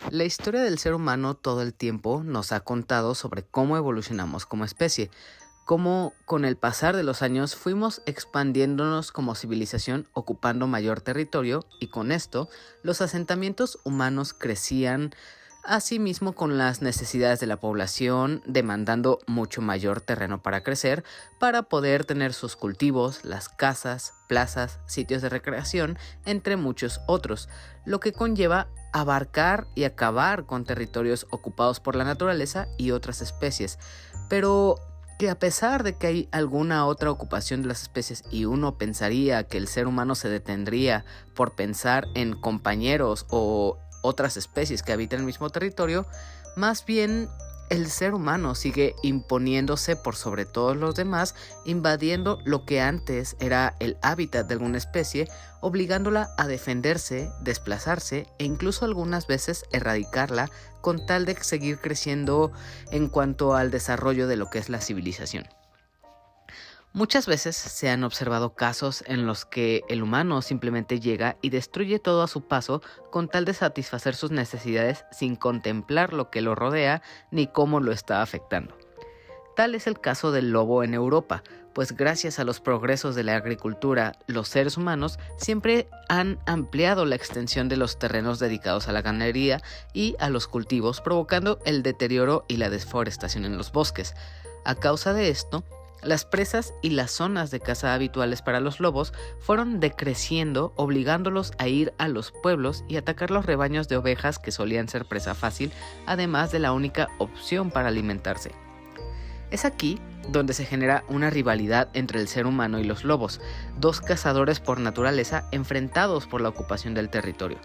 La historia del ser humano todo el tiempo nos ha contado sobre cómo evolucionamos como especie, cómo con el pasar de los años fuimos expandiéndonos como civilización ocupando mayor territorio y con esto los asentamientos humanos crecían asimismo con las necesidades de la población demandando mucho mayor terreno para crecer, para poder tener sus cultivos, las casas, plazas, sitios de recreación, entre muchos otros, lo que conlleva abarcar y acabar con territorios ocupados por la naturaleza y otras especies. Pero que a pesar de que hay alguna otra ocupación de las especies y uno pensaría que el ser humano se detendría por pensar en compañeros o otras especies que habitan el mismo territorio, más bien el ser humano sigue imponiéndose por sobre todos los demás, invadiendo lo que antes era el hábitat de alguna especie, obligándola a defenderse, desplazarse e incluso algunas veces erradicarla con tal de seguir creciendo en cuanto al desarrollo de lo que es la civilización. Muchas veces se han observado casos en los que el humano simplemente llega y destruye todo a su paso con tal de satisfacer sus necesidades sin contemplar lo que lo rodea ni cómo lo está afectando. Tal es el caso del lobo en Europa, pues gracias a los progresos de la agricultura, los seres humanos siempre han ampliado la extensión de los terrenos dedicados a la ganadería y a los cultivos, provocando el deterioro y la deforestación en los bosques. A causa de esto, las presas y las zonas de caza habituales para los lobos fueron decreciendo, obligándolos a ir a los pueblos y atacar los rebaños de ovejas que solían ser presa fácil, además de la única opción para alimentarse. Es aquí donde se genera una rivalidad entre el ser humano y los lobos, dos cazadores por naturaleza enfrentados por la ocupación del territorio.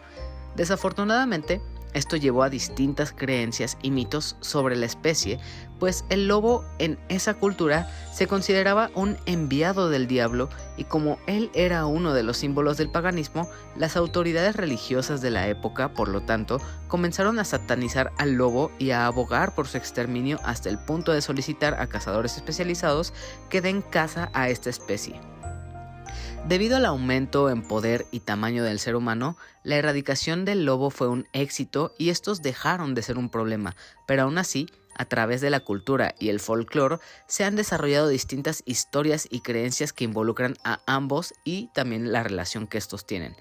Desafortunadamente, esto llevó a distintas creencias y mitos sobre la especie, pues el lobo en esa cultura se consideraba un enviado del diablo y como él era uno de los símbolos del paganismo, las autoridades religiosas de la época, por lo tanto, comenzaron a satanizar al lobo y a abogar por su exterminio hasta el punto de solicitar a cazadores especializados que den caza a esta especie. Debido al aumento en poder y tamaño del ser humano, la erradicación del lobo fue un éxito y estos dejaron de ser un problema, pero aún así, a través de la cultura y el folclore, se han desarrollado distintas historias y creencias que involucran a ambos y también la relación que estos tienen.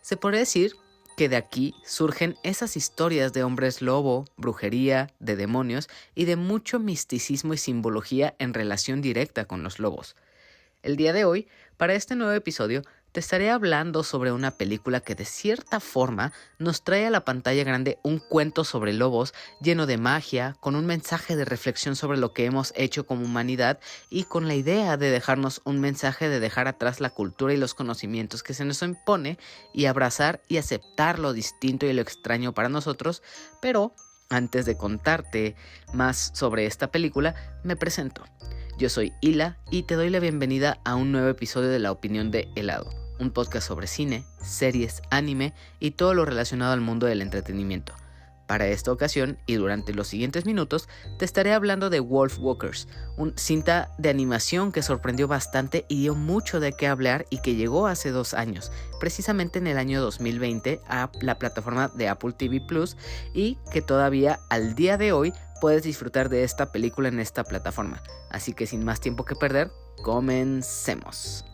Se podría decir que de aquí surgen esas historias de hombres lobo, brujería, de demonios y de mucho misticismo y simbología en relación directa con los lobos. El día de hoy, para este nuevo episodio, te estaré hablando sobre una película que de cierta forma nos trae a la pantalla grande un cuento sobre lobos lleno de magia, con un mensaje de reflexión sobre lo que hemos hecho como humanidad y con la idea de dejarnos un mensaje de dejar atrás la cultura y los conocimientos que se nos impone y abrazar y aceptar lo distinto y lo extraño para nosotros, pero antes de contarte más sobre esta película, me presento. Yo soy Hila y te doy la bienvenida a un nuevo episodio de La Opinión de Helado, un podcast sobre cine, series, anime y todo lo relacionado al mundo del entretenimiento. Para esta ocasión y durante los siguientes minutos te estaré hablando de Wolfwalkers, una cinta de animación que sorprendió bastante y dio mucho de qué hablar y que llegó hace 2 años, precisamente en el año 2020 a la plataforma de Apple TV Plus y que todavía al día de hoy puedes disfrutar de esta película en esta plataforma. Así que sin más tiempo que perder, comencemos.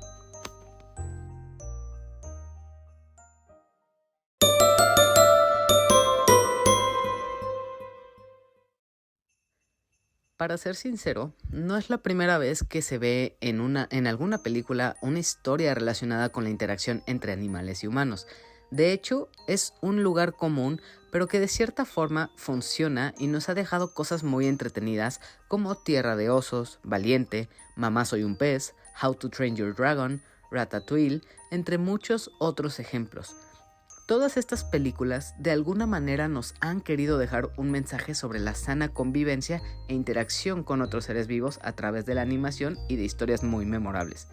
Para ser sincero, no es la primera vez que se ve en alguna película una historia relacionada con la interacción entre animales y humanos. De hecho, es un lugar común, pero que de cierta forma funciona y nos ha dejado cosas muy entretenidas como Tierra de Osos, Valiente, Mamá Soy un Pez, How to Train Your Dragon, Ratatouille, entre muchos otros ejemplos. Todas estas películas de alguna manera nos han querido dejar un mensaje sobre la sana convivencia e interacción con otros seres vivos a través de la animación y de historias muy memorables.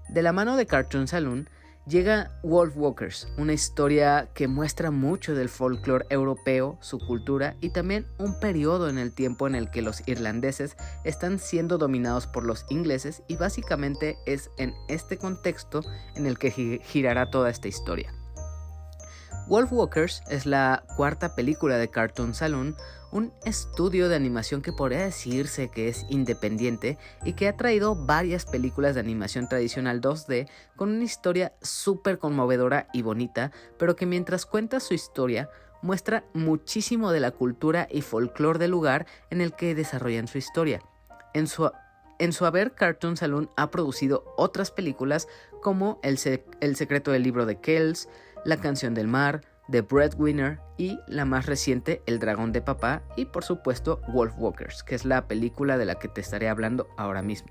De la mano de Cartoon Saloon llega Wolfwalkers, una historia que muestra mucho del folclore europeo, su cultura y también un periodo en el tiempo en el que los irlandeses están siendo dominados por los ingleses y básicamente es en este contexto en el que girará toda esta historia. Wolfwalkers es la cuarta película de Cartoon Saloon, un estudio de animación que podría decirse que es independiente y que ha traído varias películas de animación tradicional 2D con una historia súper conmovedora y bonita, pero que mientras cuenta su historia muestra muchísimo de la cultura y folclore del lugar en el que desarrollan su historia. En su haber, Cartoon Saloon ha producido otras películas como El secreto del libro de Kells, La canción del mar, The Breadwinner y la más reciente, El dragón de papá y por supuesto Wolfwalkers, que es la película de la que te estaré hablando ahora mismo.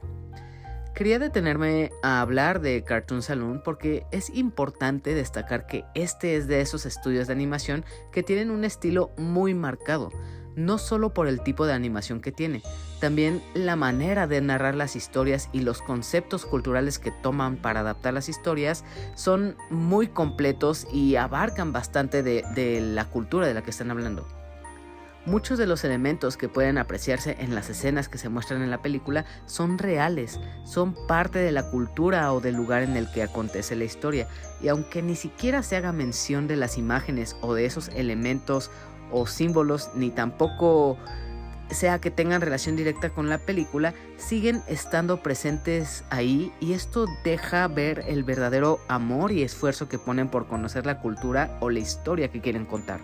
Quería detenerme a hablar de Cartoon Saloon porque es importante destacar que este es de esos estudios de animación que tienen un estilo muy marcado, no solo por el tipo de animación que tiene, también la manera de narrar las historias y los conceptos culturales que toman para adaptar las historias son muy completos y abarcan bastante de la cultura de la que están hablando. Muchos de los elementos que pueden apreciarse en las escenas que se muestran en la película son reales, son parte de la cultura o del lugar en el que acontece la historia, y aunque ni siquiera se haga mención de las imágenes o de esos elementos o símbolos, ni tampoco sea que tengan relación directa con la película, siguen estando presentes ahí, y esto deja ver el verdadero amor y esfuerzo que ponen por conocer la cultura o la historia que quieren contar.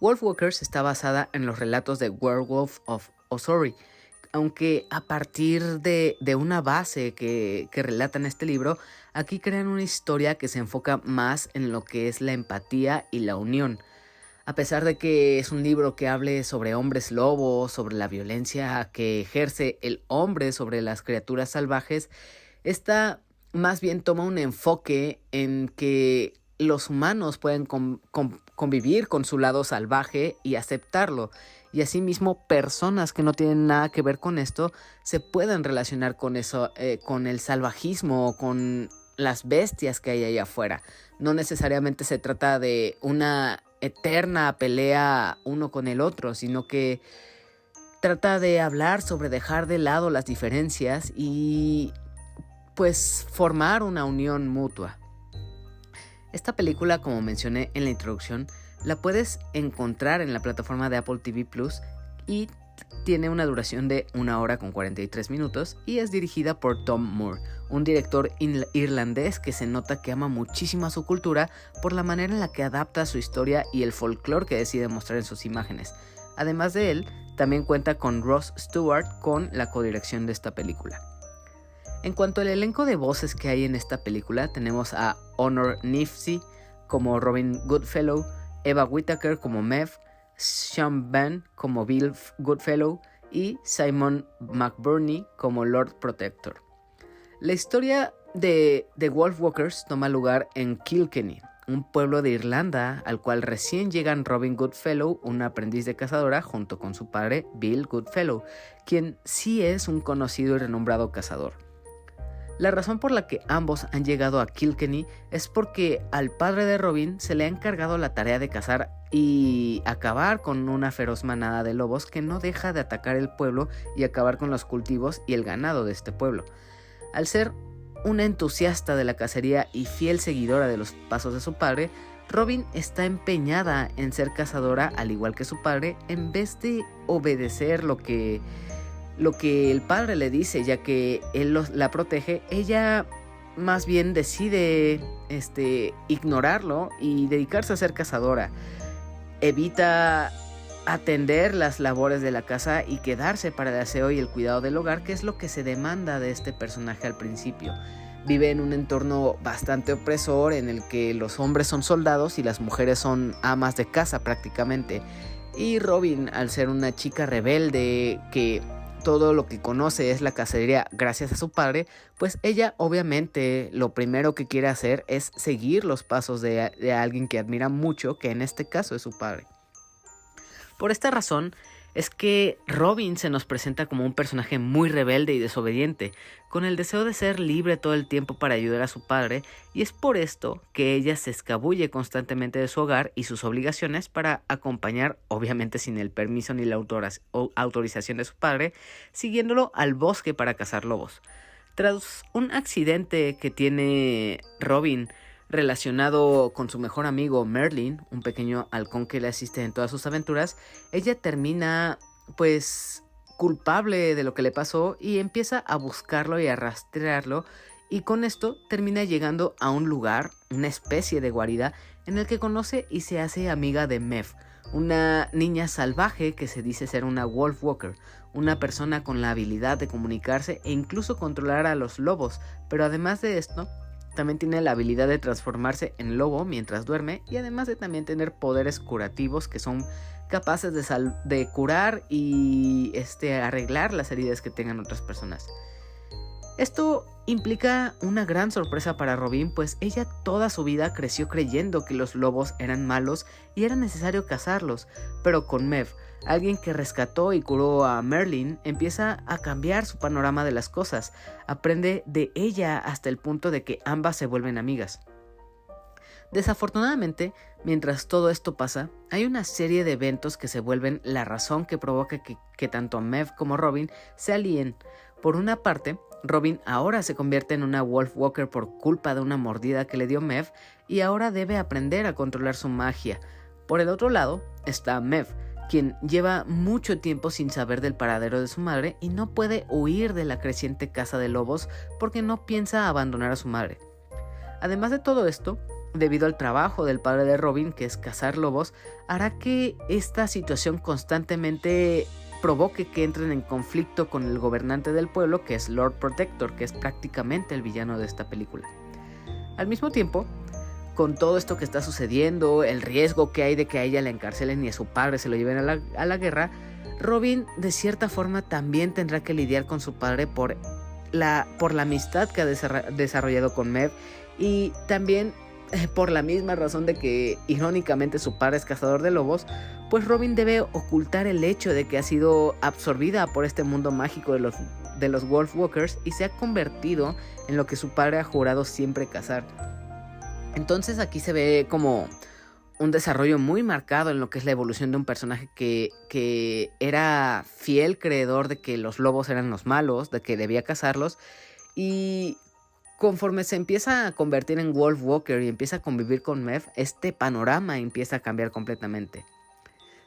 Wolfwalkers está basada en los relatos de Werewolf of Osori, aunque a partir de una base que relata en este libro, aquí crean una historia que se enfoca más en lo que es la empatía y la unión. A pesar de que es un libro que hable sobre hombres lobos, sobre la violencia que ejerce el hombre sobre las criaturas salvajes, esta más bien toma un enfoque en que los humanos pueden convivir con su lado salvaje y aceptarlo, y asimismo personas que no tienen nada que ver con esto se pueden relacionar con eso, con el salvajismo, con las bestias que hay allá afuera. No necesariamente se trata de una eterna pelea uno con el otro, sino que trata de hablar sobre dejar de lado las diferencias y pues formar una unión mutua. Esta película, como mencioné en la introducción, la puedes encontrar en la plataforma de Apple TV Plus y tiene una duración de 1 hora con 43 minutos y es dirigida por Tom Moore, un director irlandés que se nota que ama muchísimo a su cultura por la manera en la que adapta su historia y el folclore que decide mostrar en sus imágenes. Además de él, también cuenta con Ross Stewart con la codirección de esta película. En cuanto al elenco de voces que hay en esta película, tenemos a Honor Nifsey como Robin Goodfellow, Eva Whittaker como Mev, Sean Penn como Bill Goodfellow y Simon McBurney como Lord Protector. La historia de Wolfwalkers toma lugar en Kilkenny, un pueblo de Irlanda al cual recién llegan Robin Goodfellow, una aprendiz de cazadora, junto con su padre Bill Goodfellow, quien sí es un conocido y renombrado cazador. La razón por la que ambos han llegado a Kilkenny es porque al padre de Robin se le ha encargado la tarea de cazar y acabar con una feroz manada de lobos que no deja de atacar el pueblo y acabar con los cultivos y el ganado de este pueblo. Al ser una entusiasta de la cacería y fiel seguidora de los pasos de su padre, Robin está empeñada en ser cazadora al igual que su padre, en vez de obedecer lo que el padre le dice, ya que él la protege. Ella más bien decide ignorarlo y dedicarse a ser cazadora. Evita atender las labores de la casa y quedarse para el aseo y el cuidado del hogar, que es lo que se demanda de este personaje al principio. Vive en un entorno bastante opresor en el que los hombres son soldados y las mujeres son amas de casa prácticamente. Y Robin, al ser una chica rebelde que todo lo que conoce es la cacería gracias a su padre, pues ella obviamente lo primero que quiere hacer es seguir los pasos de alguien que admira mucho, que en este caso es su padre. Por esta razón es que Robin se nos presenta como un personaje muy rebelde y desobediente, con el deseo de ser libre todo el tiempo para ayudar a su padre, y es por esto que ella se escabulle constantemente de su hogar y sus obligaciones para acompañar, obviamente sin el permiso ni la autorización de su padre, siguiéndolo al bosque para cazar lobos. Tras un accidente que tiene Robin, relacionado con su mejor amigo Merlin, un pequeño halcón que le asiste en todas sus aventuras, ella termina pues culpable de lo que le pasó y empieza a buscarlo y a rastrearlo, y con esto termina llegando a un lugar, una especie de guarida, en el que conoce y se hace amiga de Mev, una niña salvaje que se dice ser una Wolf Walker, una persona con la habilidad de comunicarse e incluso controlar a los lobos, pero además de esto, también tiene la habilidad de transformarse en lobo mientras duerme, y además de también tener poderes curativos que son capaces de curar y arreglar las heridas que tengan otras personas. Esto implica una gran sorpresa para Robin, pues ella toda su vida creció creyendo que los lobos eran malos y era necesario cazarlos, pero con Mev, alguien que rescató y curó a Merlin, empieza a cambiar su panorama de las cosas, aprende de ella hasta el punto de que ambas se vuelven amigas. Desafortunadamente, mientras todo esto pasa, hay una serie de eventos que se vuelven la razón que provoca que tanto Mev como Robin se alíen. Por una parte, Robin ahora se convierte en una Wolf Walker por culpa de una mordida que le dio Mev, y ahora debe aprender a controlar su magia. Por el otro lado está Mev, quien lleva mucho tiempo sin saber del paradero de su madre y no puede huir de la creciente caza de lobos porque no piensa abandonar a su madre. Además de todo esto, debido al trabajo del padre de Robin, que es cazar lobos, hará que esta situación constantemente provoque que entren en conflicto con el gobernante del pueblo, que es Lord Protector, que es prácticamente el villano de esta película. Al mismo tiempo, con todo esto que está sucediendo, el riesgo que hay de que a ella la encarcelen y a su padre se lo lleven a la guerra, Robin de cierta forma también tendrá que lidiar con su padre por la amistad que ha desarrollado con Mev, y también por la misma razón de que irónicamente su padre es cazador de lobos, pues Robin debe ocultar el hecho de que ha sido absorbida por este mundo mágico de los Wolf Walkers y se ha convertido en lo que su padre ha jurado siempre cazar. Entonces aquí se ve como un desarrollo muy marcado en lo que es la evolución de un personaje que era fiel creedor de que los lobos eran los malos, de que debía cazarlos, y conforme se empieza a convertir en Wolf Walker y empieza a convivir con Mev, este panorama empieza a cambiar completamente.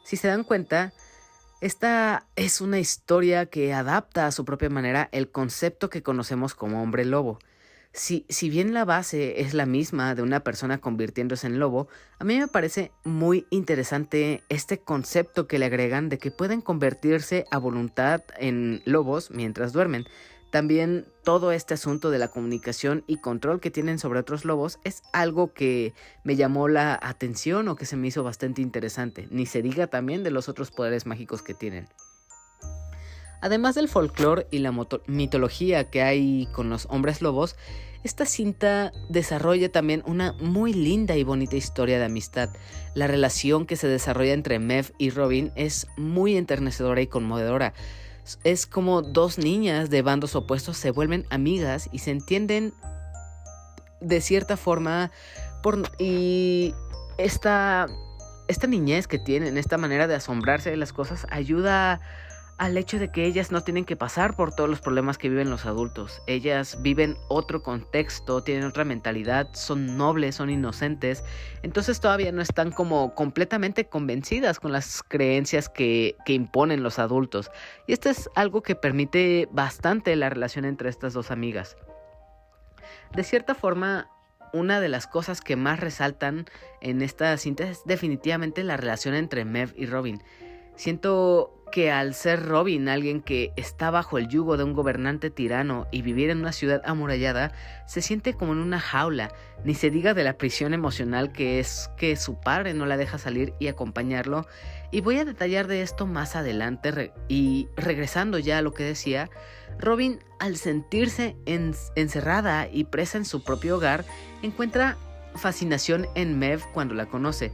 Si se dan cuenta, esta es una historia que adapta a su propia manera el concepto que conocemos como hombre lobo. Si bien la base es la misma de una persona convirtiéndose en lobo, a mí me parece muy interesante este concepto que le agregan de que pueden convertirse a voluntad en lobos mientras duermen. También todo este asunto de la comunicación y control que tienen sobre otros lobos es algo que me llamó la atención o que se me hizo bastante interesante. Ni se diga también de los otros poderes mágicos que tienen. Además del folclore y la mitología que hay con los hombres lobos, esta cinta desarrolla también una muy linda y bonita historia de amistad. La relación que se desarrolla entre Mev y Robin es muy enternecedora y conmovedora. Es como dos niñas de bandos opuestos se vuelven amigas y se entienden de cierta forma y esta niñez que tienen, esta manera de asombrarse de las cosas, ayuda al hecho de que ellas no tienen que pasar por todos los problemas que viven los adultos. Ellas viven otro contexto, tienen otra mentalidad, son nobles, son inocentes, entonces todavía no están como completamente convencidas con las creencias que imponen los adultos. Y esto es algo que permite bastante la relación entre estas dos amigas. De cierta forma, una de las cosas que más resaltan en esta cinta es definitivamente la relación entre Mev y Robin. Siento que al ser Robin alguien que está bajo el yugo de un gobernante tirano y vivir en una ciudad amurallada, se siente como en una jaula, ni se diga de la prisión emocional que es que su padre no la deja salir y acompañarlo, y voy a detallar de esto más adelante. Y regresando ya a lo que decía, Robin, al sentirse encerrada y presa en su propio hogar, encuentra fascinación en Mev cuando la conoce.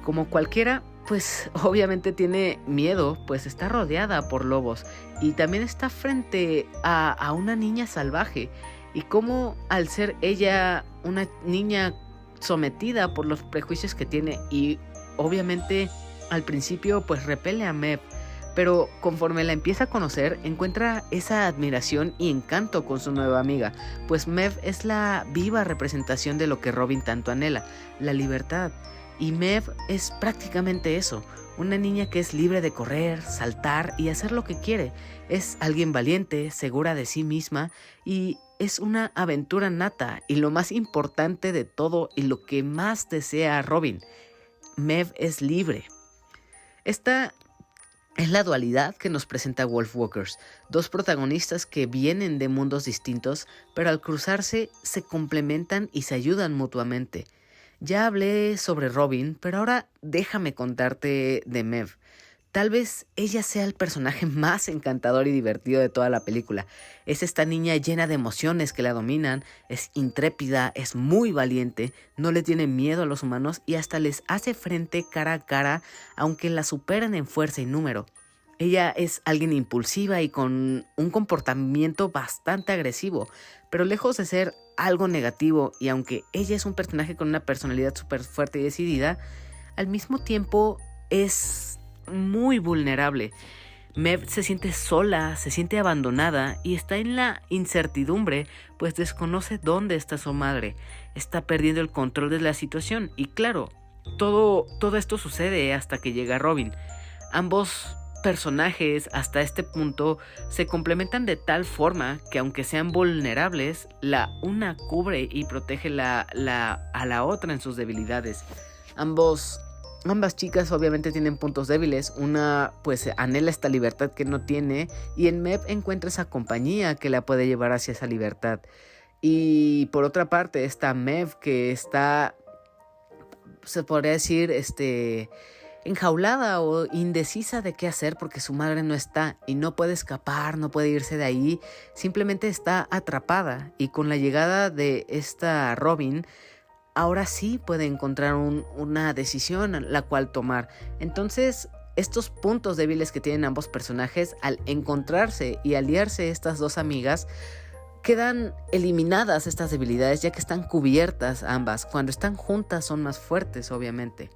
Como cualquiera, pues obviamente tiene miedo, pues está rodeada por lobos y también está frente a una niña salvaje, y como al ser ella una niña sometida por los prejuicios que tiene, y obviamente al principio pues repele a Mev, pero conforme la empieza a conocer, encuentra esa admiración y encanto con su nueva amiga, pues Maeve es la viva representación de lo que Robin tanto anhela, la libertad. Y Maeve es prácticamente eso, una niña que es libre de correr, saltar y hacer lo que quiere. Es alguien valiente, segura de sí misma y es una aventura nata. Y lo más importante de todo y lo que más desea Robin, Maeve es libre. Esta es la dualidad que nos presenta Wolfwalkers, dos protagonistas que vienen de mundos distintos, pero al cruzarse se complementan y se ayudan mutuamente. Ya hablé sobre Robin, pero ahora déjame contarte de Maeve. Tal vez ella sea el personaje más encantador y divertido de toda la película. Es esta niña llena de emociones que la dominan, es intrépida, es muy valiente, no le tiene miedo a los humanos y hasta les hace frente cara a cara, aunque la superan en fuerza y número. Ella es alguien impulsiva y con un comportamiento bastante agresivo, pero lejos de ser algo negativo, y aunque ella es un personaje con una personalidad súper fuerte y decidida, al mismo tiempo es muy vulnerable. Maeve se siente sola, se siente abandonada y está en la incertidumbre, pues desconoce dónde está su madre. Está perdiendo el control de la situación y claro, todo esto sucede hasta que llega Robin. Ambos personajes hasta este punto se complementan de tal forma que aunque sean vulnerables, la una cubre y protege a la otra en sus debilidades. Ambas chicas obviamente tienen puntos débiles. Una pues anhela esta libertad que no tiene y en Maeve encuentra esa compañía que la puede llevar hacia esa libertad. Y por otra parte está Maeve que está, se podría decir, enjaulada o indecisa de qué hacer porque su madre no está y no puede escapar, no puede irse de ahí, simplemente está atrapada. Y con la llegada de esta Robin, ahora sí puede encontrar una decisión la cual tomar. Entonces, estos puntos débiles que tienen ambos personajes, al encontrarse y aliarse estas dos amigas, quedan eliminadas estas debilidades ya que están cubiertas ambas. Cuando están juntas son más fuertes, obviamente.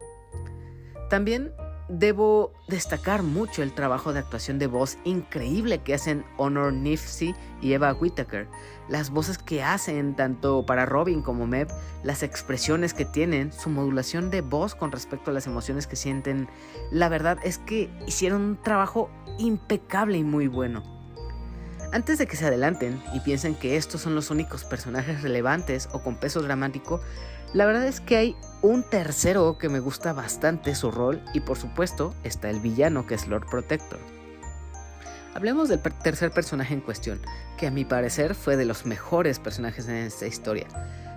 También debo destacar mucho el trabajo de actuación de voz increíble que hacen Honor Nifsey y Eva Whittaker. Las voces que hacen tanto para Robin como Maeve, las expresiones que tienen, su modulación de voz con respecto a las emociones que sienten. La verdad es que hicieron un trabajo impecable y muy bueno. Antes de que se adelanten y piensen que estos son los únicos personajes relevantes o con peso dramático, la verdad es que hay un tercero que me gusta bastante su rol y por supuesto está el villano que es Lord Protector. Hablemos del tercer personaje en cuestión, que a mi parecer fue de los mejores personajes en esta historia.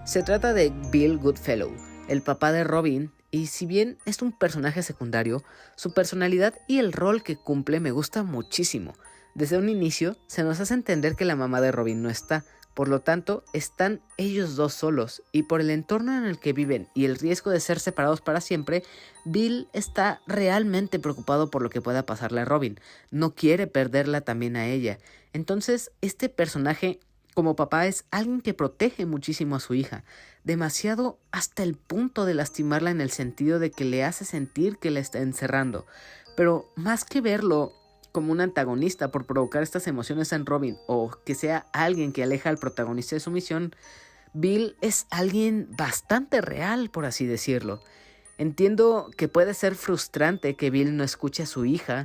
Se trata de Bill Goodfellow, el papá de Robin, y si bien es un personaje secundario, su personalidad y el rol que cumple me gusta muchísimo. Desde un inicio se nos hace entender que la mamá de Robin no está, por lo tanto están ellos dos solos y por el entorno en el que viven y el riesgo de ser separados para siempre, Bill está realmente preocupado por lo que pueda pasarle a Robin, no quiere perderla también a ella. Entonces este personaje como papá es alguien que protege muchísimo a su hija, demasiado hasta el punto de lastimarla en el sentido de que le hace sentir que la está encerrando, pero más que verlo como un antagonista por provocar estas emociones en Robin o que sea alguien que aleja al protagonista de su misión, Bill es alguien bastante real, por así decirlo. Entiendo que puede ser frustrante que Bill no escuche a su hija,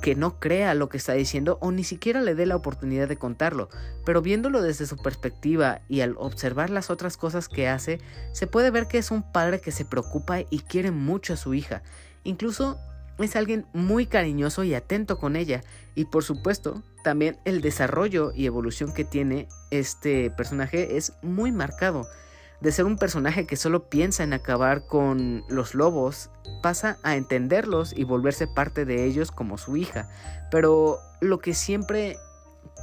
que no crea lo que está diciendo o ni siquiera le dé la oportunidad de contarlo, pero viéndolo desde su perspectiva y al observar las otras cosas que hace, se puede ver que es un padre que se preocupa y quiere mucho a su hija. Incluso es alguien muy cariñoso y atento con ella. Y por supuesto, también el desarrollo y evolución que tiene este personaje es muy marcado. De ser un personaje que solo piensa en acabar con los lobos, pasa a entenderlos y volverse parte de ellos como su hija. Pero lo que siempre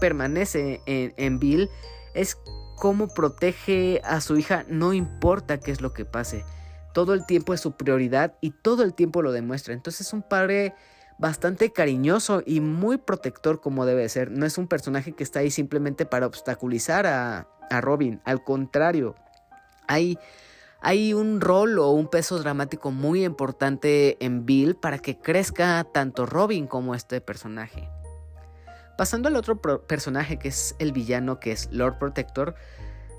permanece en Bill es cómo protege a su hija, no importa qué es lo que pase. Todo el tiempo es su prioridad y todo el tiempo lo demuestra. Entonces es un padre bastante cariñoso y muy protector como debe ser. No es un personaje que está ahí simplemente para obstaculizar a Robin. Al contrario, hay Hay un rol o un peso dramático muy importante en Bill para que crezca tanto Robin como este personaje. Pasando al otro personaje, que es el villano, que es Lord Protector,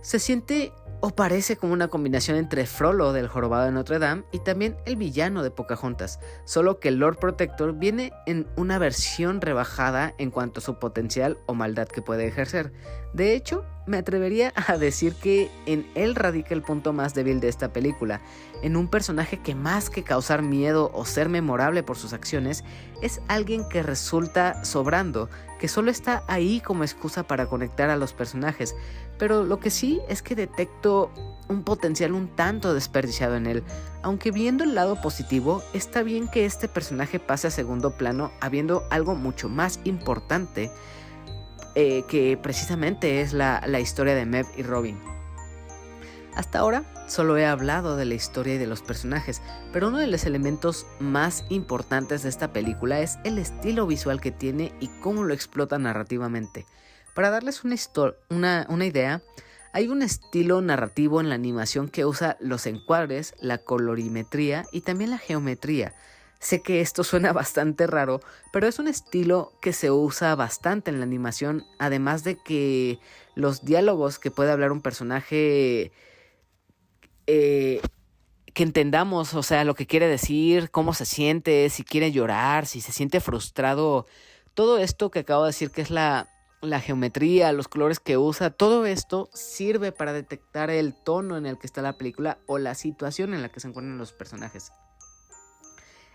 se siente o parece como una combinación entre Frollo del Jorobado de Notre Dame y también el villano de Pocahontas, solo que Lord Protector viene en una versión rebajada en cuanto a su potencial o maldad que puede ejercer. De hecho, me atrevería a decir que en él radica el punto más débil de esta película, en un personaje que más que causar miedo o ser memorable por sus acciones, es alguien que resulta sobrando, que solo está ahí como excusa para conectar a los personajes, pero lo que sí es que detecto un potencial un tanto desperdiciado en él. Aunque viendo el lado positivo, está bien que este personaje pase a segundo plano habiendo algo mucho más importante, que precisamente es la historia de Maeve y Robin. Hasta ahora solo he hablado de la historia y de los personajes, pero uno de los elementos más importantes de esta película es el estilo visual que tiene y cómo lo explota narrativamente. Para darles una idea, hay un estilo narrativo en la animación que usa los encuadres, la colorimetría y también la geometría. Sé que esto suena bastante raro, pero es un estilo que se usa bastante en la animación, además de que los diálogos que puede hablar un personaje, que entendamos, o sea, lo que quiere decir, cómo se siente, si quiere llorar, si se siente frustrado, todo esto que acabo de decir que es la geometría, los colores que usa, todo esto sirve para detectar el tono en el que está la película o la situación en la que se encuentran los personajes.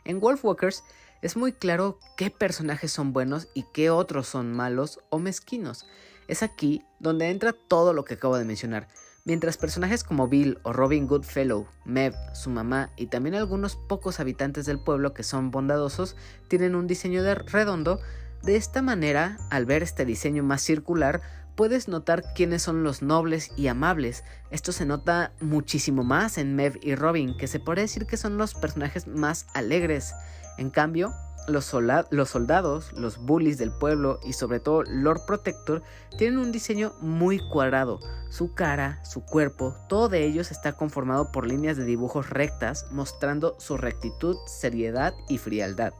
En Wolfwalkers es muy claro qué personajes son buenos y qué otros son malos o mezquinos. Es aquí donde entra todo lo que acabo de mencionar. Mientras personajes como Bill o Robin Goodfellow, Maeve, su mamá y también algunos pocos habitantes del pueblo que son bondadosos tienen un diseño redondo, de esta manera, al ver este diseño más circular, puedes notar quiénes son los nobles y amables. Esto se nota muchísimo más en Maeve y Robin, que se puede decir que son los personajes más alegres. En cambio, los soldados, los bullies del pueblo y sobre todo Lord Protector tienen un diseño muy cuadrado. Su cara, su cuerpo, todo de ellos está conformado por líneas de dibujos rectas, mostrando su rectitud, seriedad y frialdad.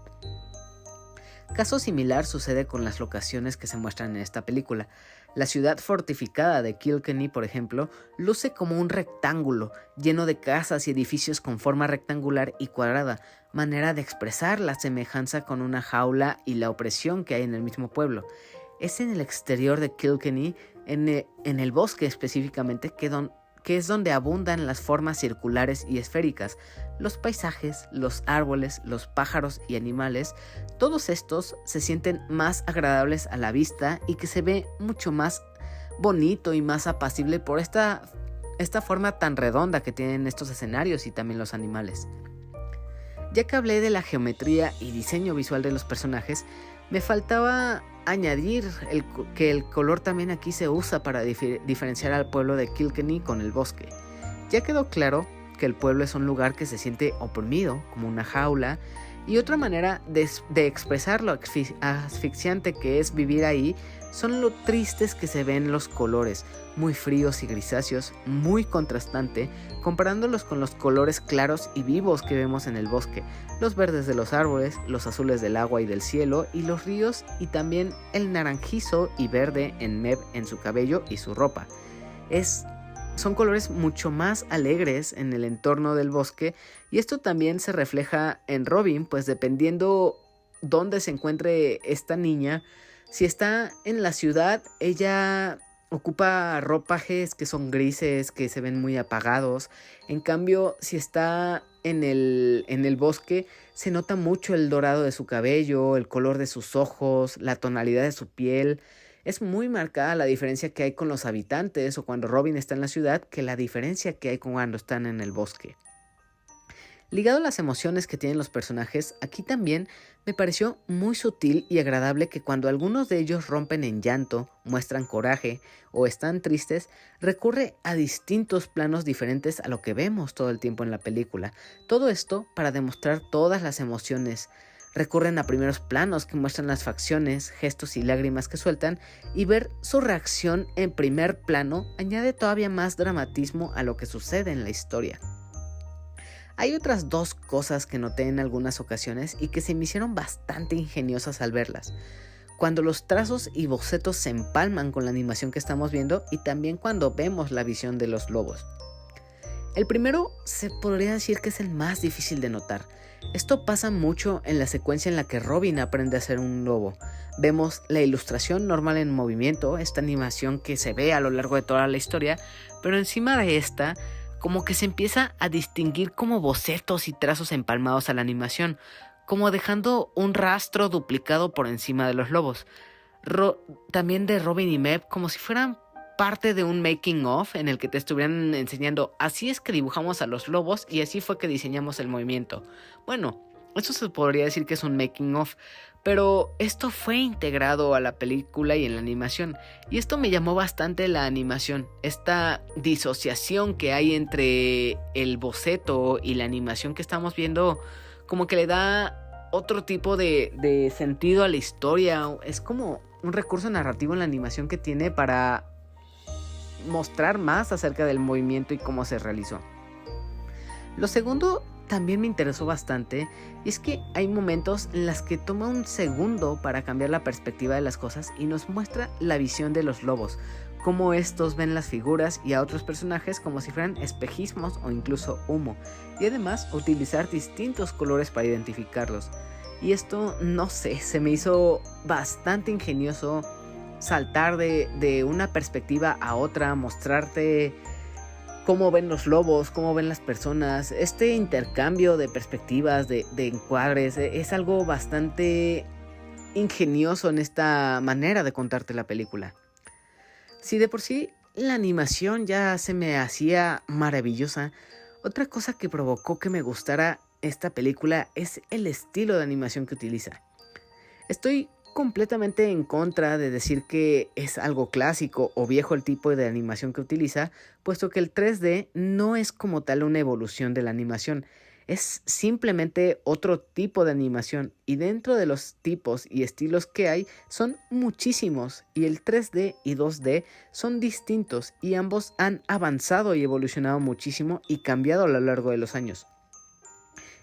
Caso similar sucede con las locaciones que se muestran en esta película. La ciudad fortificada de Kilkenny, por ejemplo, luce como un rectángulo, lleno de casas y edificios con forma rectangular y cuadrada, manera de expresar la semejanza con una jaula y la opresión que hay en el mismo pueblo. Es en el exterior de Kilkenny, en el bosque específicamente, que es donde abundan las formas circulares y esféricas. Los paisajes, los árboles, los pájaros y animales, todos estos se sienten más agradables a la vista y que se ve mucho más bonito y más apacible por esta forma tan redonda que tienen estos escenarios y también los animales. Ya que hablé de la geometría y diseño visual de los personajes, me faltaba añadir que el color también aquí se usa para diferenciar al pueblo de Kilkenny con el bosque. Ya quedó claro que el pueblo es un lugar que se siente oprimido, como una jaula, y otra manera de expresar lo asfixiante que es vivir ahí son lo tristes que se ven los colores, muy fríos y grisáceos, muy contrastante, comparándolos con los colores claros y vivos que vemos en el bosque, los verdes de los árboles, los azules del agua y del cielo y los ríos, y también el naranjizo y verde en Maeve en su cabello y su ropa. Son colores mucho más alegres en el entorno del bosque, y esto también se refleja en Robin, pues dependiendo dónde se encuentre esta niña, si está en la ciudad, ella ocupa ropajes que son grises, que se ven muy apagados. En cambio, si está en el bosque, se nota mucho el dorado de su cabello, el color de sus ojos, la tonalidad de su piel. Es muy marcada la diferencia que hay con los habitantes o cuando Robin está en la ciudad que la diferencia que hay cuando están en el bosque. Ligado a las emociones que tienen los personajes, aquí también me pareció muy sutil y agradable que cuando algunos de ellos rompen en llanto, muestran coraje o están tristes, recurre a distintos planos diferentes a lo que vemos todo el tiempo en la película. Todo esto para demostrar todas las emociones. Recurren a primeros planos que muestran las facciones, gestos y lágrimas que sueltan, y ver su reacción en primer plano añade todavía más dramatismo a lo que sucede en la historia. Hay otras dos cosas que noté en algunas ocasiones y que se me hicieron bastante ingeniosas al verlas. Cuando los trazos y bocetos se empalman con la animación que estamos viendo y también cuando vemos la visión de los lobos. El primero se podría decir que es el más difícil de notar. Esto pasa mucho en la secuencia en la que Robin aprende a ser un lobo. Vemos la ilustración normal en movimiento, esta animación que se ve a lo largo de toda la historia, pero encima de esta, como que se empieza a distinguir como bocetos y trazos empalmados a la animación, como dejando un rastro duplicado por encima de los lobos. También de Robin y Maeve, como si fueran parte de un making of en el que te estuvieran enseñando: así es que dibujamos a los lobos y así fue que diseñamos el movimiento. Bueno, eso se podría decir que es un making of, pero esto fue integrado a la película y en la animación, y esto me llamó bastante la animación, esta disociación que hay entre el boceto y la animación que estamos viendo, como que le da otro tipo de sentido a la historia. Es como un recurso narrativo en la animación que tiene para mostrar más acerca del movimiento y cómo se realizó. Lo segundo también me interesó bastante, y es que hay momentos en los que toma un segundo para cambiar la perspectiva de las cosas y nos muestra la visión de los lobos, cómo estos ven las figuras y a otros personajes como si fueran espejismos o incluso humo, y además utilizar distintos colores para identificarlos. Y esto, no sé, se me hizo bastante ingenioso saltar de una perspectiva a otra, mostrarte cómo ven los lobos, cómo ven las personas. Este intercambio de perspectivas, de encuadres, es algo bastante ingenioso en esta manera de contarte la película. Si de por sí la animación ya se me hacía maravillosa, otra cosa que provocó que me gustara esta película es el estilo de animación que utiliza. Estoy completamente en contra de decir que es algo clásico o viejo el tipo de animación que utiliza, puesto que el 3D no es como tal una evolución de la animación, es simplemente otro tipo de animación, y dentro de los tipos y estilos que hay son muchísimos, y el 3D y 2D son distintos y ambos han avanzado y evolucionado muchísimo y cambiado a lo largo de los años.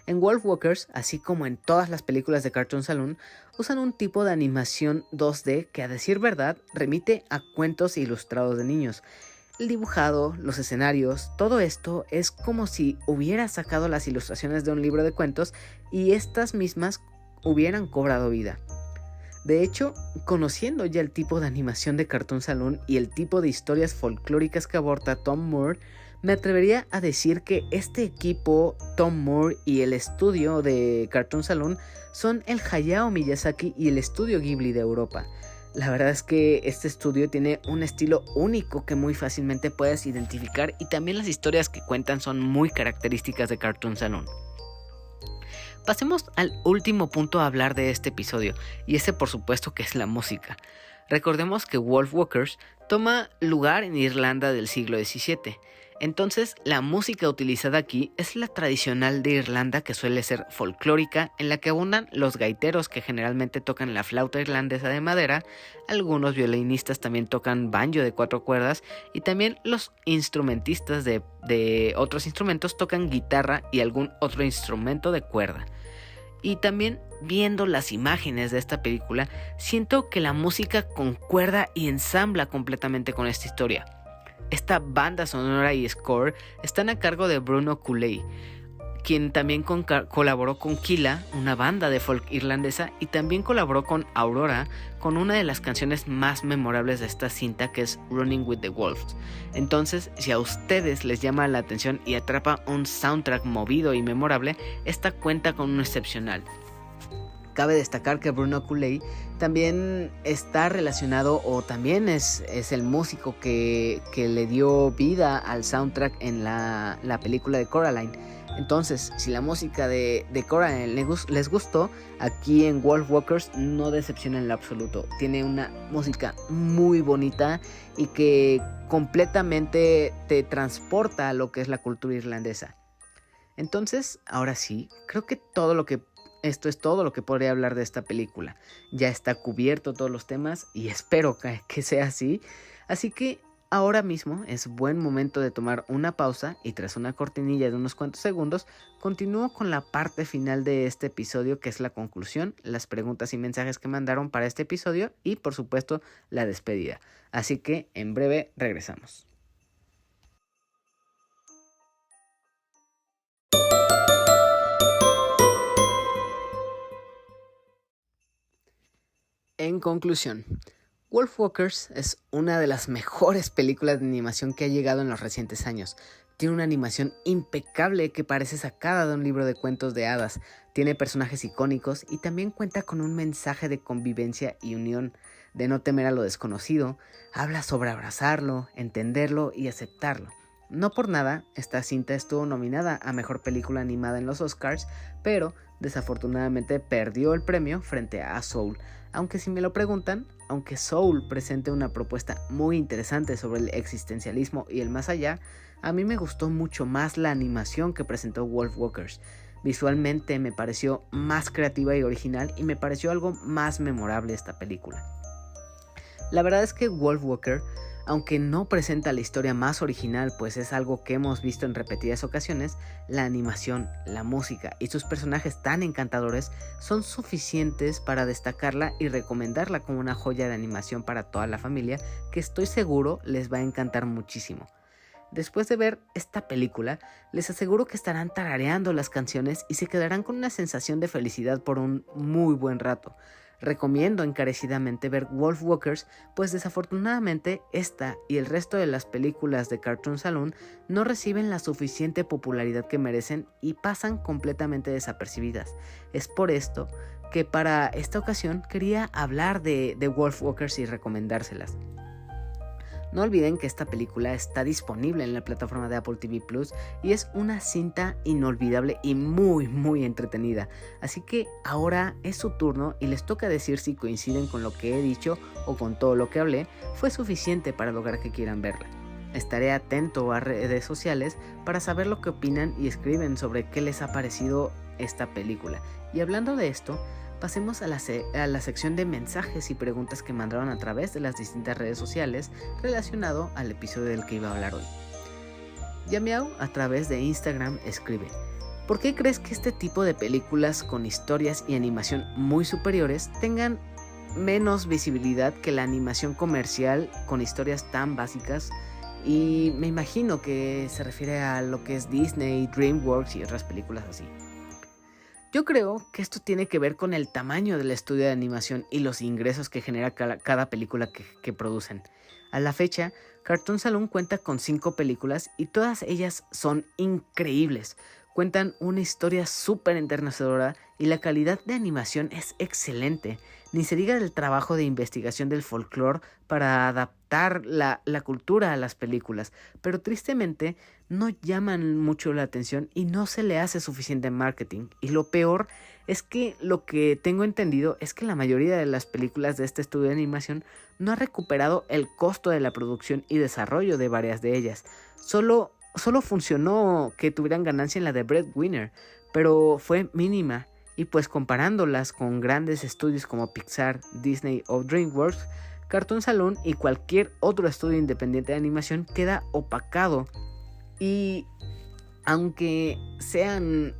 En Wolfwalkers, así como en todas las películas de Cartoon Saloon, usan un tipo de animación 2D que, a decir verdad, remite a cuentos ilustrados de niños. El dibujado, los escenarios, todo esto es como si hubiera sacado las ilustraciones de un libro de cuentos y estas mismas hubieran cobrado vida. De hecho, conociendo ya el tipo de animación de Cartoon Saloon y el tipo de historias folclóricas que aborda Tom Moore, me atrevería a decir que este equipo, Tom Moore y el estudio de Cartoon Saloon, son el Hayao Miyazaki y el estudio Ghibli de Europa. La verdad es que este estudio tiene un estilo único que muy fácilmente puedes identificar, y también las historias que cuentan son muy características de Cartoon Saloon. Pasemos al último punto a hablar de este episodio, y ese por supuesto que es la música. Recordemos que Wolfwalkers toma lugar en Irlanda del siglo XVII. Entonces, la música utilizada aquí es la tradicional de Irlanda, que suele ser folclórica, en la que abundan los gaiteros, que generalmente tocan la flauta irlandesa de madera. Algunos violinistas también tocan banjo de 4 cuerdas, y también los instrumentistas de otros instrumentos tocan guitarra y algún otro instrumento de cuerda. Y también, viendo las imágenes de esta película, siento que la música concuerda y ensambla completamente con esta historia. Esta banda sonora y score están a cargo de Bruno Cooley, quien también colaboró con Killa, una banda de folk irlandesa, y también colaboró con Aurora con una de las canciones más memorables de esta cinta, que es Running with the Wolves. Entonces, si a ustedes les llama la atención y atrapa un soundtrack movido y memorable, esta cuenta con un excepcional. Cabe destacar que Bruno Cooley también está relacionado, o también es el músico que le dio vida al soundtrack en la película de Coraline. Entonces, si la música de Coraline les gustó, aquí en Wolfwalkers no decepciona en lo absoluto. Tiene una música muy bonita y que completamente te transporta a lo que es la cultura irlandesa. Entonces, ahora sí, creo que esto es todo lo que podría hablar de esta película. Ya está cubierto todos los temas y espero que sea así. Así que Ahora mismo es buen momento de tomar una pausa y tras una cortinilla de unos cuantos segundos, continúo con la parte final de este episodio, que es la conclusión, las preguntas y mensajes que mandaron para este episodio y por supuesto la despedida. Así que en breve regresamos. En conclusión, Wolfwalkers es una de las mejores películas de animación que ha llegado en los recientes años. Tiene una animación impecable que parece sacada de un libro de cuentos de hadas, tiene personajes icónicos y también cuenta con un mensaje de convivencia y unión, de no temer a lo desconocido, habla sobre abrazarlo, entenderlo y aceptarlo. No por nada, esta cinta estuvo nominada a Mejor Película Animada en los Oscars, pero desafortunadamente perdió el premio frente a Soul. Aunque si me lo preguntan, aunque Soul presente una propuesta muy interesante sobre el existencialismo y el más allá, a mí me gustó mucho más la animación que presentó Wolfwalkers. Visualmente me pareció más creativa y original y me pareció algo más memorable esta película. La verdad es que Wolfwalker, aunque no presenta la historia más original, pues es algo que hemos visto en repetidas ocasiones, la animación, la música y sus personajes tan encantadores son suficientes para destacarla y recomendarla como una joya de animación para toda la familia que estoy seguro les va a encantar muchísimo. Después de ver esta película, les aseguro que estarán tarareando las canciones y se quedarán con una sensación de felicidad por un muy buen rato. Recomiendo encarecidamente ver Wolfwalkers, pues desafortunadamente esta y el resto de las películas de Cartoon Saloon no reciben la suficiente popularidad que merecen y pasan completamente desapercibidas. Es por esto que para esta ocasión quería hablar de Wolfwalkers y recomendárselas. No olviden que esta película está disponible en la plataforma de Apple TV Plus y es una cinta inolvidable y muy entretenida. Así que ahora es su turno y les toca decir si coinciden con lo que he dicho o con todo lo que hablé fue suficiente para lograr que quieran verla. Estaré atento a redes sociales para saber lo que opinan y escriben sobre qué les ha parecido esta película. Y hablando de esto, pasemos a la sección de mensajes y preguntas que mandaron a través de las distintas redes sociales relacionado al episodio del que iba a hablar hoy. Yamiao a través de Instagram escribe: ¿por qué crees que este tipo de películas con historias y animación muy superiores tengan menos visibilidad que la animación comercial con historias tan básicas? Y me imagino que se refiere a lo que es Disney, DreamWorks y otras películas así. Yo creo que esto tiene que ver con el tamaño del estudio de animación y los ingresos que genera cada película que producen. A la fecha, Cartoon Saloon cuenta con 5 películas y todas ellas son increíbles. Cuentan una historia súper enternecedora y la calidad de animación es excelente. Ni se diga del trabajo de investigación del folclore para adaptar la cultura a las películas, pero tristemente no llaman mucho la atención y no se le hace suficiente marketing. Y lo peor es que lo que tengo entendido es que la mayoría de las películas de este estudio de animación no ha recuperado el costo de la producción y desarrollo de varias de ellas. Solo funcionó que tuvieran ganancia en la de Breadwinner, pero fue mínima. Y pues comparándolas con grandes estudios como Pixar, Disney o DreamWorks, Cartoon Saloon y cualquier otro estudio independiente de animación queda opacado. Y aunque sean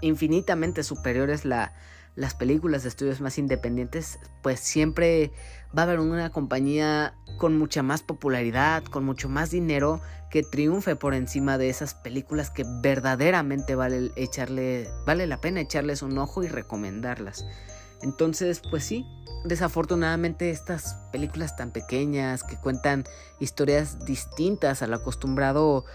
infinitamente superiores las películas de estudios más independientes, pues siempre va a haber una compañía con mucha más popularidad, con mucho más dinero, que triunfe por encima de esas películas que verdaderamente vale la pena echarles un ojo y recomendarlas. Entonces, pues sí, desafortunadamente estas películas tan pequeñas que cuentan historias distintas al acostumbrado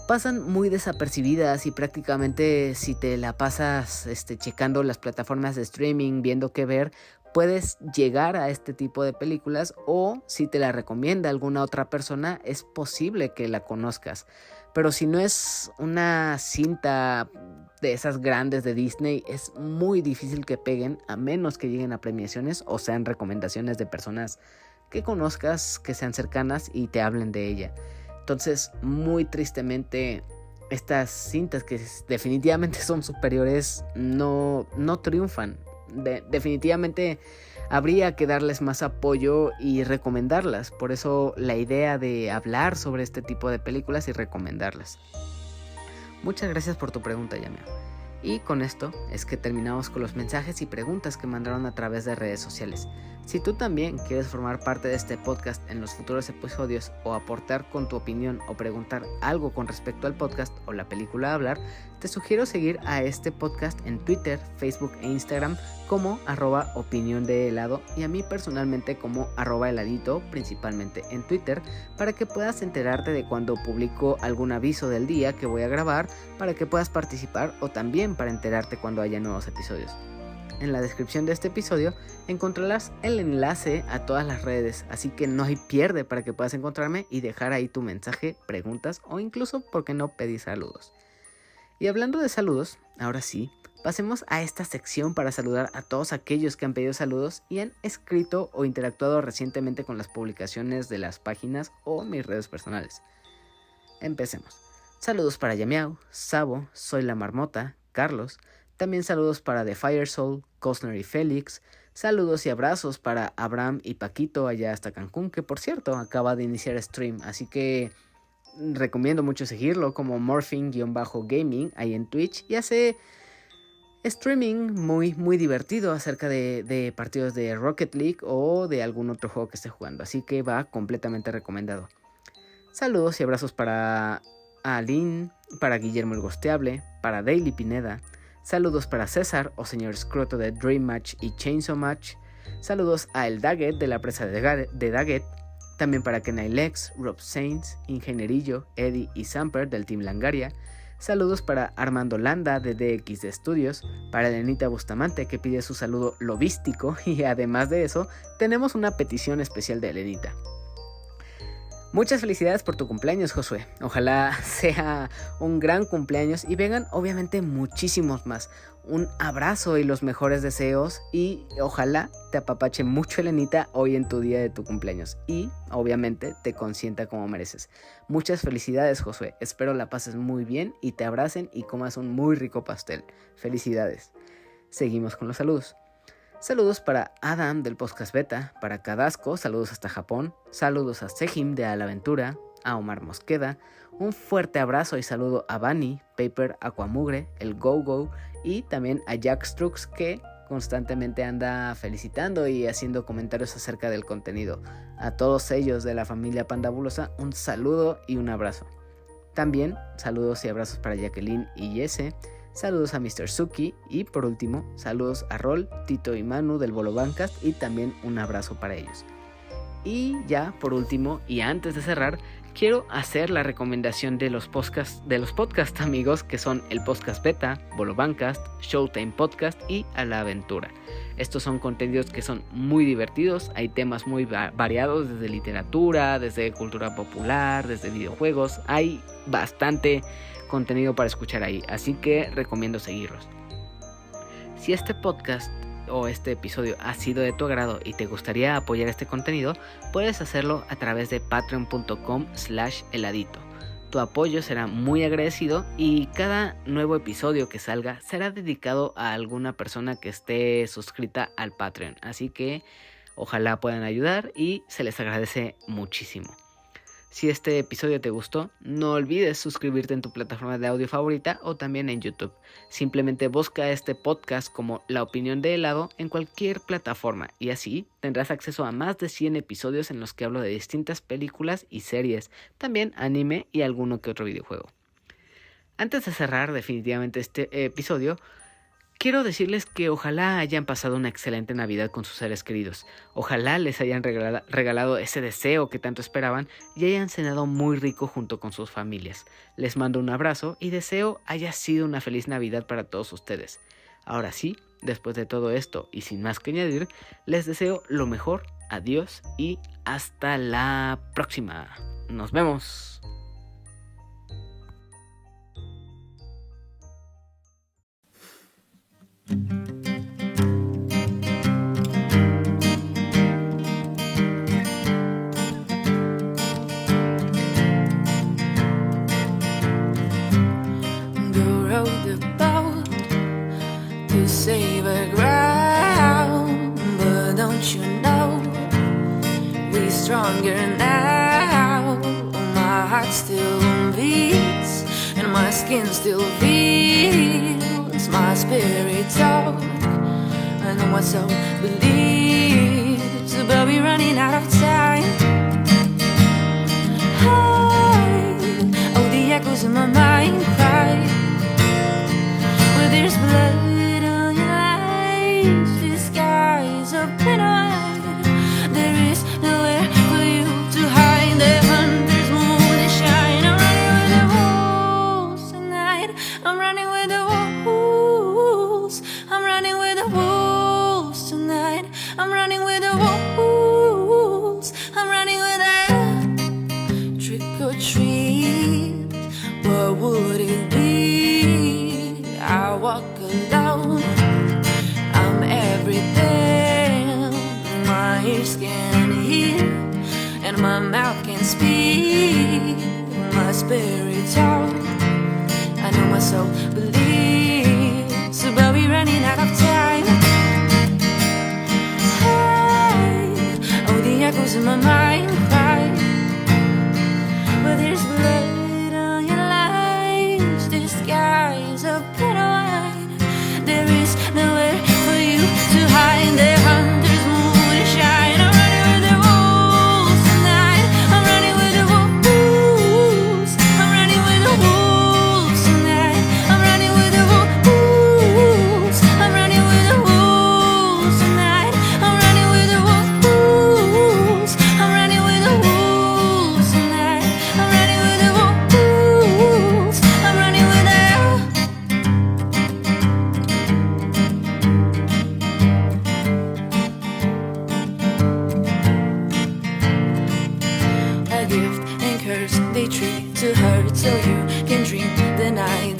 pasan muy desapercibidas y prácticamente si te la pasas checando las plataformas de streaming, viendo qué ver, puedes llegar a este tipo de películas, o si te la recomienda alguna otra persona, es posible que la conozcas. Pero si no es una cinta de esas grandes de Disney, es muy difícil que peguen, a menos que lleguen a premiaciones o sean recomendaciones de personas que conozcas, que sean cercanas y te hablen de ella. Entonces, muy tristemente, estas cintas que definitivamente son superiores no triunfan. Definitivamente habría que darles más apoyo y recomendarlas. Por eso la idea de hablar sobre este tipo de películas y recomendarlas. Muchas gracias por tu pregunta, Yameo. Y con esto es que terminamos con los mensajes y preguntas que mandaron a través de redes sociales. Si tú también quieres formar parte de este podcast en los futuros episodios o aportar con tu opinión o preguntar algo con respecto al podcast o la película a hablar, te sugiero seguir a este podcast en Twitter, Facebook e Instagram como @opiniondehelado y a mí personalmente como @heladito, principalmente en Twitter, para que puedas enterarte de cuando publico algún aviso del día que voy a grabar, para que puedas participar o también para enterarte cuando haya nuevos episodios. En la descripción de este episodio encontrarás el enlace a todas las redes, así que no hay pierde para que puedas encontrarme y dejar ahí tu mensaje, preguntas o incluso, ¿por qué no, pedir saludos? Y hablando de saludos, ahora sí, pasemos a esta sección para saludar a todos aquellos que han pedido saludos y han escrito o interactuado recientemente con las publicaciones de las páginas o mis redes personales. Empecemos. Saludos para Yamiao, Sabo, Soy la Marmota, Carlos. También saludos para The Firesoul, Cosner y Félix. Saludos y abrazos para Abraham y Paquito allá hasta Cancún, que por cierto acaba de iniciar stream, así que recomiendo mucho seguirlo como Morphing-Gaming ahí en Twitch y hace streaming muy divertido acerca de partidos de Rocket League o de algún otro juego que esté jugando, así que va completamente recomendado. Saludos y abrazos para Aline, para Guillermo el Gosteable, para Daily Pineda. Saludos para César o señor Scroto de Dream Match y Chainsaw Match. Saludos a El Daggett de la presa de Daggett. También para Kenai Lex, Rob Sainz, Ingenierillo, Eddie y Samper del Team Langaria. Saludos para Armando Landa de DX de Studios. Para Elenita Bustamante que pide su saludo lobístico. Y además de eso, tenemos una petición especial de Elenita. Muchas felicidades por tu cumpleaños, Josué. Ojalá sea un gran cumpleaños y vengan obviamente muchísimos más. Un abrazo y los mejores deseos y ojalá te apapache mucho Elenita hoy en tu día de tu cumpleaños y obviamente te consienta como mereces. Muchas felicidades, Josué. Espero la pases muy bien y te abracen y comas un muy rico pastel. Felicidades. Seguimos con los saludos. Saludos para Adam del Podcast Beta, para Cadasco, saludos hasta Japón, saludos a Sejim de A la Aventura, a Omar Mosqueda, un fuerte abrazo y saludo a Bani, Paper, Aquamugre, el Go y también a Jack Strux que constantemente anda felicitando y haciendo comentarios acerca del contenido. A todos ellos de la familia Pandabulosa, un saludo y un abrazo. También saludos y abrazos para Jacqueline y Jesse. Saludos a Mr. Suki y por último, saludos a Rol, Tito y Manu del Bolo Bancast y también un abrazo para ellos. Y ya por último y antes de cerrar, quiero hacer la recomendación de los podcasts amigos que son el Podcast Beta, Bolo Bancast, Showtime Podcast y A la Aventura. Estos son contenidos que son muy divertidos, hay temas muy variados desde literatura, desde cultura popular, desde videojuegos, hay bastante contenido para escuchar ahí, así que recomiendo seguirlos. Si este podcast o este episodio ha sido de tu agrado y te gustaría apoyar este contenido, puedes hacerlo a través de patreon.com/heladito. Tu apoyo será muy agradecido y cada nuevo episodio que salga será dedicado a alguna persona que esté suscrita al Patreon, así que ojalá puedan ayudar y se les agradece muchísimo. Si este episodio te gustó, no olvides suscribirte en tu plataforma de audio favorita o también en YouTube. Simplemente busca este podcast como La Opinión de Helado en cualquier plataforma y así tendrás acceso a más de 100 episodios en los que hablo de distintas películas y series, también anime y alguno que otro videojuego. Antes de cerrar definitivamente este episodio, quiero decirles que ojalá hayan pasado una excelente Navidad con sus seres queridos. Ojalá les hayan regalado ese deseo que tanto esperaban y hayan cenado muy rico junto con sus familias. Les mando un abrazo y deseo haya sido una feliz Navidad para todos ustedes. Ahora sí, después de todo esto y sin más que añadir, les deseo lo mejor, adiós y hasta la próxima. Nos vemos. Save a ground, but don't stronger now. My heart still beats and my skin still feels my spirit talk. I know myself believes, but we're running out of time. Oh, the echoes in my mind cry. Where there's blood on your eyes, the skies are wide. There is nowhere for you to hide. The hunters moon and shine. I'm running with the wolves tonight. I'm running with the wolves. I'm running with the wolves tonight. I'm running with the wolves. I'm running with the trick or treat. What would it be? I walk alone. I'm everything my ears can hear and my mouth can speak. My spirit talk. I know myself believes, but we're running out of time. Oh, the echoes in my mind cry. But there's blood on your lies. The skies are wide. There is nowhere for you to hide. The hunters moon and shine. I'm running with the wolves tonight. I'm running with the wolves. I'm running with the wolves tonight. I'm running with the wolves. I'm running with the wolves tonight. I'm running with the wolves. I'm running with the wolves tonight. I'm running with the wolves. I'm running with the a gift and curse they treat to hurt so you can dream the night.